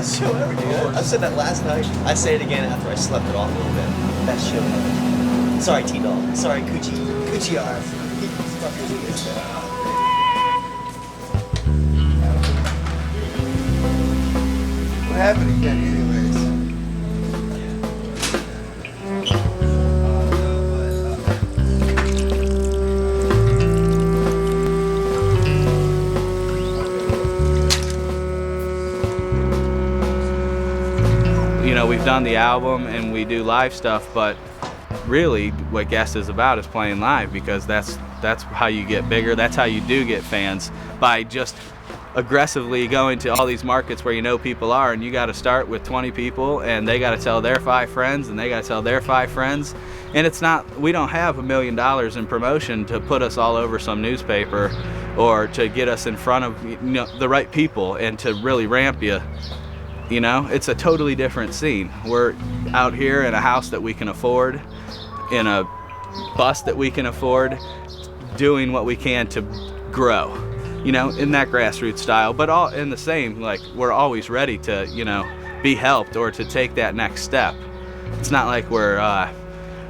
Best show ever, dude. I said that last night. I say it again after I slept it off a little bit. Best show ever. Sorry, T-Dog. Sorry, Coochie R. What happened again, anyways? You know, we've done the album and we do live stuff, but really what Guest is about is playing live, because that's how you get bigger. That's how you do get fans, by just aggressively going to all these markets where you know people are, and you got to start with 20 people, and they got to tell their 5 friends, and they got to tell their 5 friends. And it's not, we don't have $1 million in promotion to put us all over some newspaper or to get us in front of, you know, the right people and to really ramp you. You know, it's a totally different scene. We're out here in a house that we can afford, in a bus that we can afford, doing what we can to grow, you know, in that grassroots style, but all in the same, like, we're always ready to, you know, be helped or to take that next step. It's not like we're, I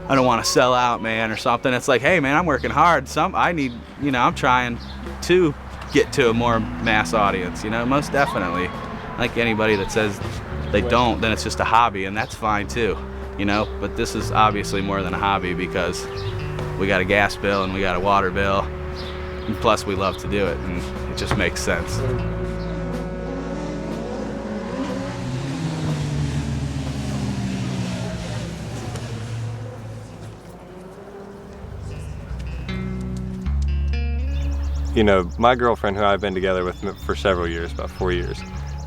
don't want to sell out, man, or something. It's like, hey, man, I'm working hard. I need, you know, I'm trying to get to a more mass audience, you know, most definitely. Like anybody that says they don't, then it's just a hobby, and that's fine too, you know. But this is obviously more than a hobby, because we got a gas bill and we got a water bill, and plus we love to do it, and it just makes sense. You know, my girlfriend, who I've been together with for several years, about 4 years,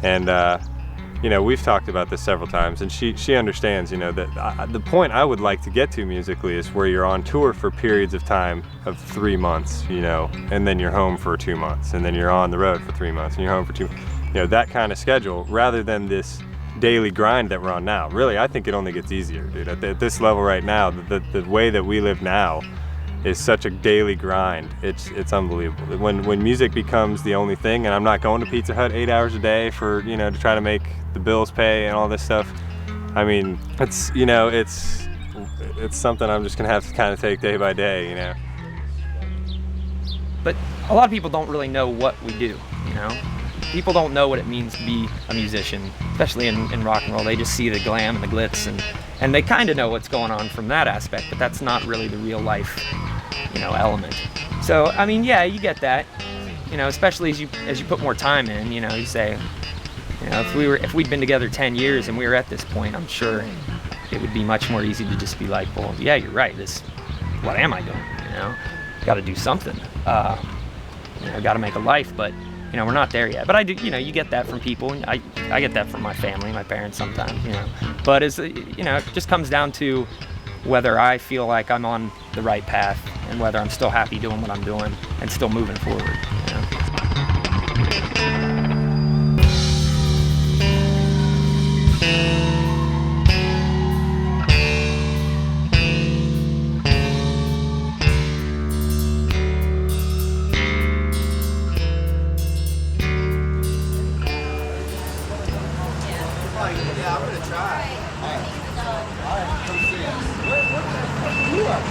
and you know, we've talked about this several times, and she understands, you know, that the point I would like to get to musically is where you're on tour for periods of time of 3 months, you know, and then you're home for 2 months, and then you're on the road for 3 months, and you're home for 2, you know, that kind of schedule, rather than this daily grind that we're on now. Really, I think it only gets easier, dude. At this level right now, the way that we live now is such a daily grind. It's unbelievable. When music becomes the only thing, and I'm not going to Pizza Hut 8 hours a day for, you know, to try to make the bills pay and all this stuff. I mean, it's, you know, it's something I'm just gonna have to kind of take day by day, you know. But a lot of people don't really know what we do, you know. People don't know what it means to be a musician, especially in rock and roll. They just see the glam and the glitz, and they kind of know what's going on from that aspect, but that's not really the real life, you know, element. So, I mean, yeah, you get that, you know, especially as you put more time in, you know, you say, you know, if we'd been together 10 years and we were at this point, I'm sure it would be much more easy to just be like, well, yeah, you're right, what am I doing, you know? Got to do something, you know, got to make a life, but, you know, we're not there yet. But I do, you know, you get that from people, and I get that from my family, my parents sometimes, you know. But you know, it just comes down to whether I feel like I'm on the right path and whether I'm still happy doing what I'm doing and still moving forward, you know.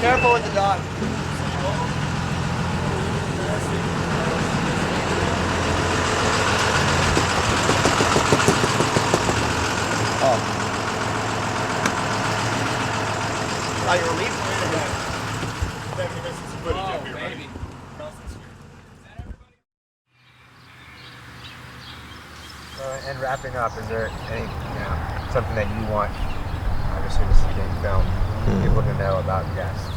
Careful with the dog. Oh. Oh, you were leaving? And wrapping up, is there any, you know, something that you want, obviously this is being filmed, people to know about Guest?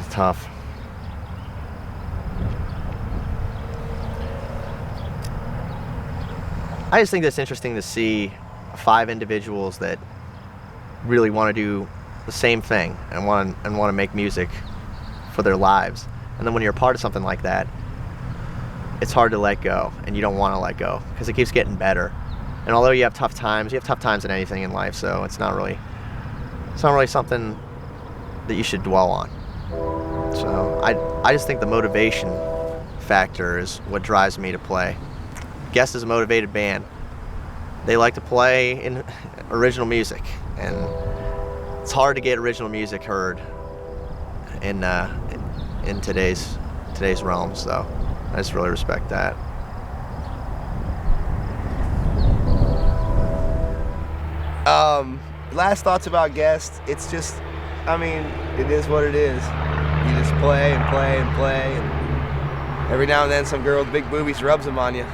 It's tough. I just think that's interesting to see 5 individuals that really want to do the same thing and want to make music for their lives. And then when you're a part of something like that, it's hard to let go, and you don't want to let go because it keeps getting better. And although you have tough times in anything in life, so it's not really something that you should dwell on. So I just think the motivation factor is what drives me to play. Guest is a motivated band. They like to play in original music, and it's hard to get original music heard in today's realm. So I just really respect that. Last thoughts about Guest. It's just, I mean, it is what it is. You just play and play and play, and every now and then some girl with big boobies rubs them on you.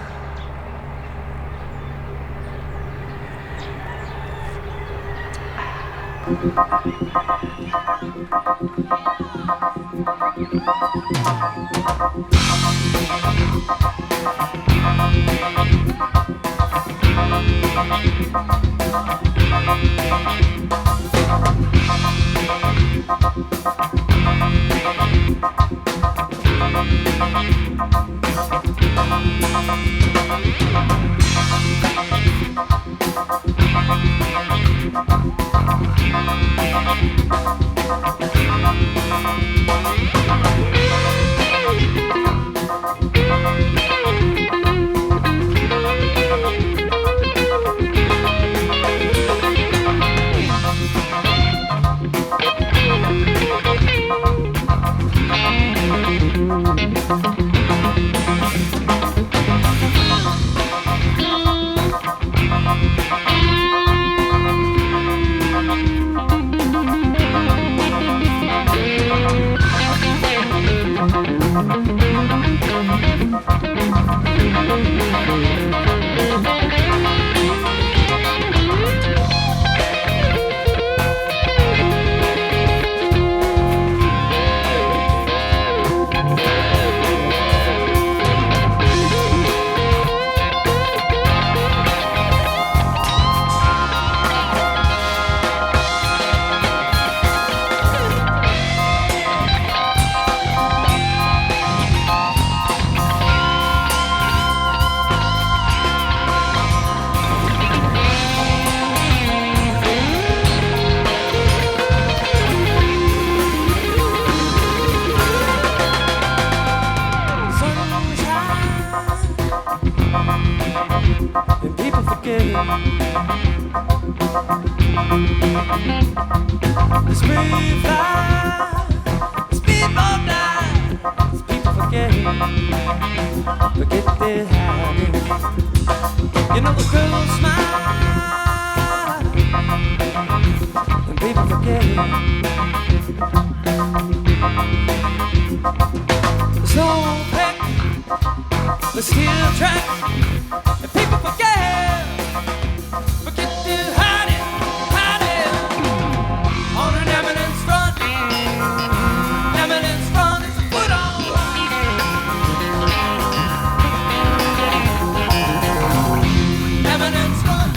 Eminence front.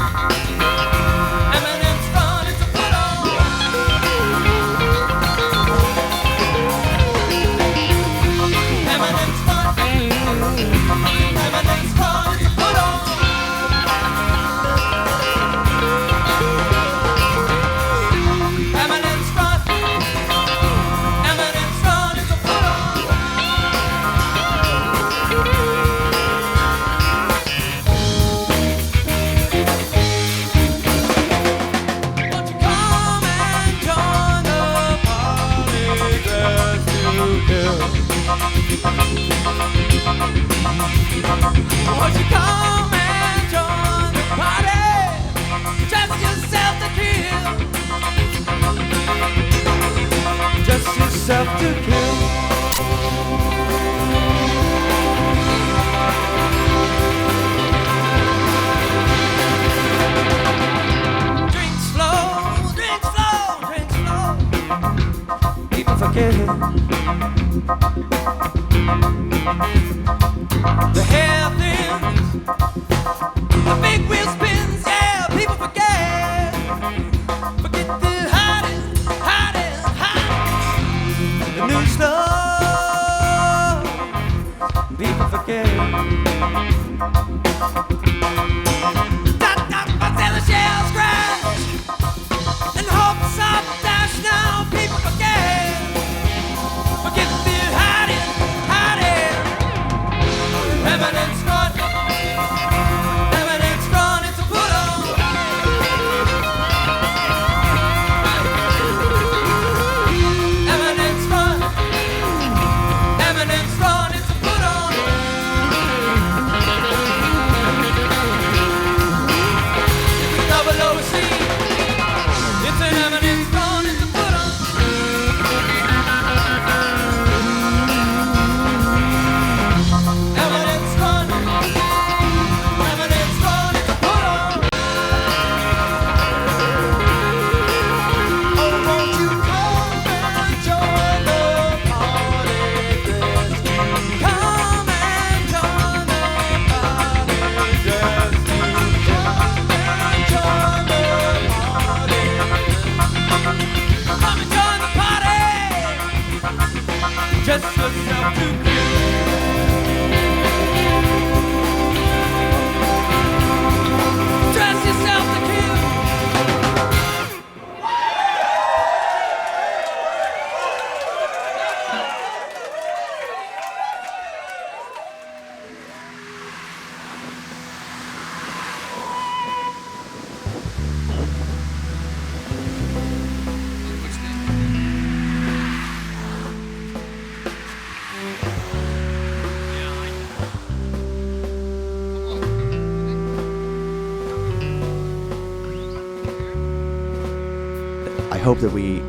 I hope that we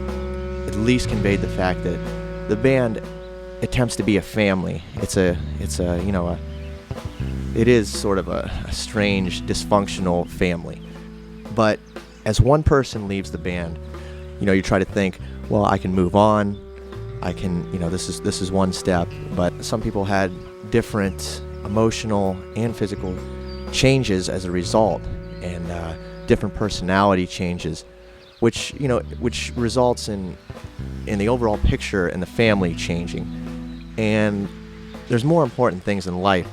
at least conveyed the fact that the band attempts to be a family. It is sort of a strange, dysfunctional family. But as one person leaves the band, you try to think, well, I can move on. I can, this is one step. But some people had different emotional and physical changes as a result, and different personality changes, which results in the overall picture and the family changing. And there's more important things in life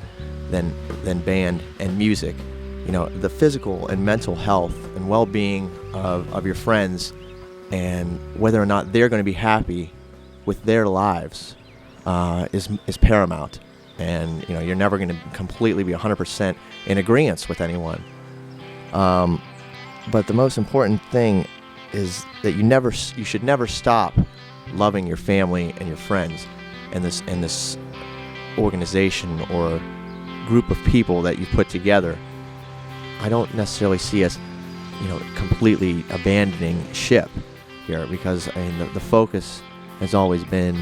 than band and music. The physical and mental health and well-being of your friends, and whether or not they're going to be happy with their lives is paramount. And you're never going to completely be 100% in agreement with anyone. But the most important thing is that you should never stop loving your family and your friends and this organization or group of people that you've put together. I don't necessarily see us, completely abandoning ship here, because the focus has always been,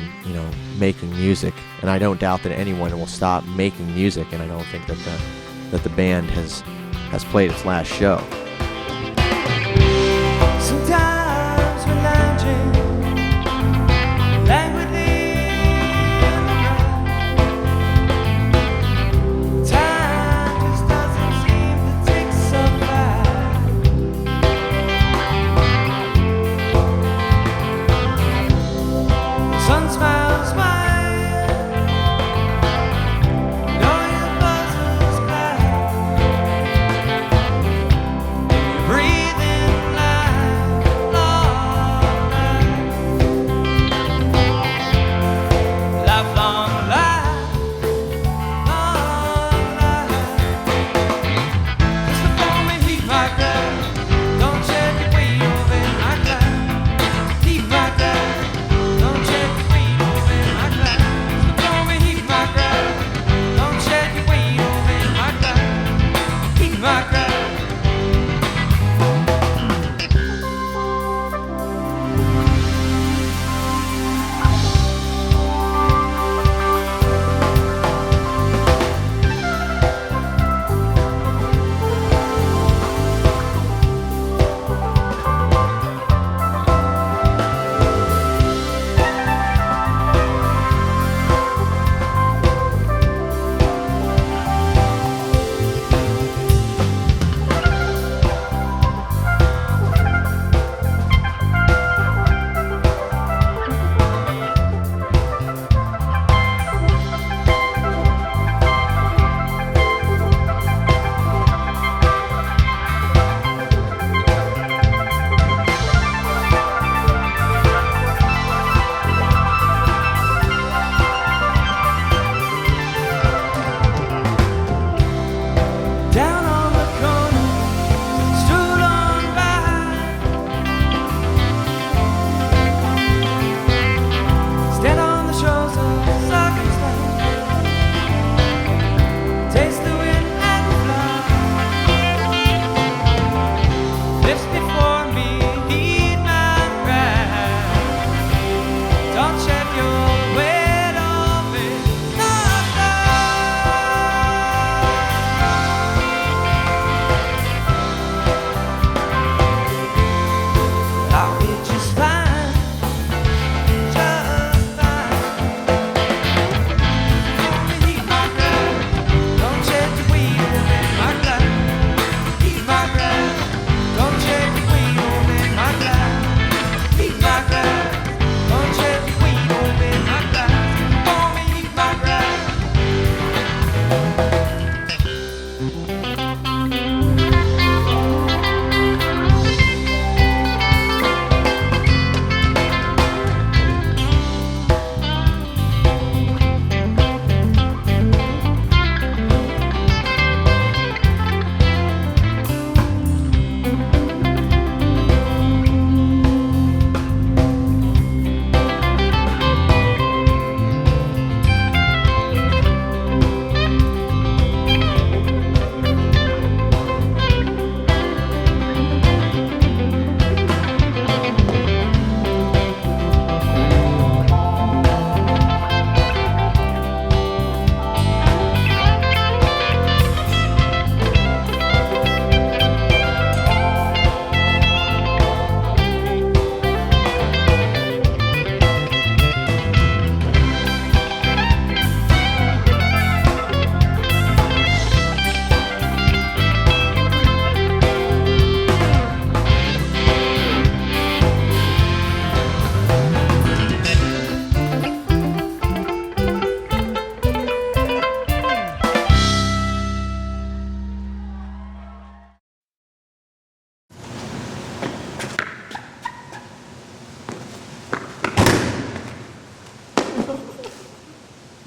making music, and I don't doubt that anyone will stop making music, and I don't think that the band has played its last show. Sometimes we're lounging, languidly in the night. Time just doesn't seem to take so fast. Sun smiles wide, know your buzzer's glad.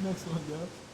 Next one, go.